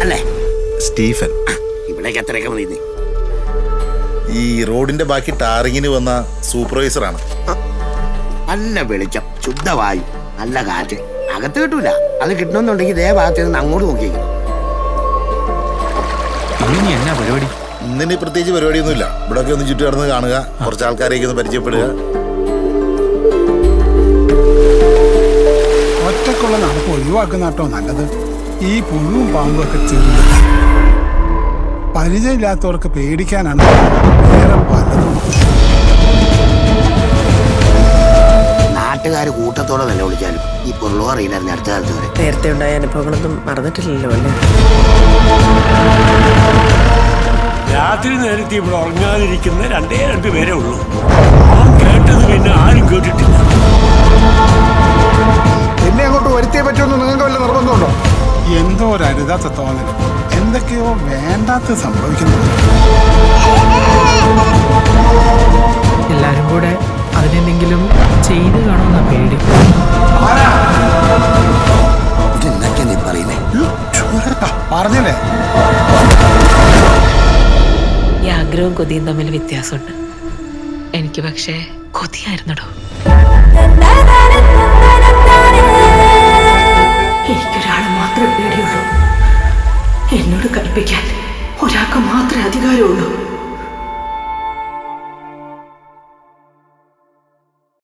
അല്ലേ? സ്റ്റീഫൻ. ഇവിടേക്ക് എത്രയൊക്കെ മതി? ഈ റോഡിന്റെ ബാക്കി ടാറിങ്ങിന് വന്ന സൂപ്പർവൈസറാണ്. നല്ല വെളിച്ചം, ശുദ്ധവായു, നല്ല കാറ്റ്. അകത്ത് കിട്ടൂല. അത് കിട്ടണമെന്നുണ്ടെങ്കിൽ ഇതേ ഭാഗത്ത് നിന്ന് അങ്ങോട്ട് നോക്കിയിരിക്കണം. എന്നാ പരിപാടി? ഇന്നിനി പ്രത്യേകിച്ച് പരിപാടിയൊന്നുമില്ല. ഇവിടെയൊക്കെ ഒന്ന് ചുറ്റി നടന്ന് കാണുക, കുറച്ച് ആൾക്കാരെയൊക്കെ ഒന്ന് പരിചയപ്പെടുക. ഒറ്റക്കുള്ള നടപ്പ് ഒഴിവാക്കുന്ന കേട്ടോ നല്ലത്. ഈ പുഴുവും പാമ്പും ഒക്കെ ചെറുത്. പരിചയമില്ലാത്തവർക്ക് പേടിക്കാനാണ് വേറെ പലതും. നാട്ടുകാർ കൂട്ടത്തോടെ വില വിളിച്ചാലും ഈ പൊരുളോ അറിയില്ലായിരുന്നു അടുത്ത കാലത്ത് വരെ. നേരത്തെ ഉണ്ടായ അനുഭവങ്ങളൊന്നും മറന്നിട്ടില്ലല്ലോ അല്ലേ? രാത്രി നേരത്തെ ഇവിടെ ഉറങ്ങാതിരിക്കുന്ന രണ്ടു പേരേ ഉള്ളൂ. കേട്ടത് പിന്നെ ആരും കേട്ടിട്ടില്ല. എന്നെ അങ്ങോട്ട് വരുത്തിയേ പറ്റുമെന്ന് നിങ്ങൾക്ക് വല്ല നിർബന്ധമുണ്ടോ? എന്തോ ഒരു അരുതാത്ത തോന്നൽ, എന്തൊക്കെയോ വേണ്ടാത്ത സംഭവിക്കുന്നു. എല്ലാരും കൂടെ അതിനെന്തെങ്കിലും ചെയ്ത് കാണുന്ന പേടി. ഇതെന്തൊക്കെയാ നീ പറയുന്നേ? പറഞ്ഞല്ലേ? ഈ ആഗ്രഹവും കൊതിയും തമ്മിൽ വ്യത്യാസമുണ്ട്. എനിക്ക് പക്ഷേ കൊതിയായിരുന്നടോ.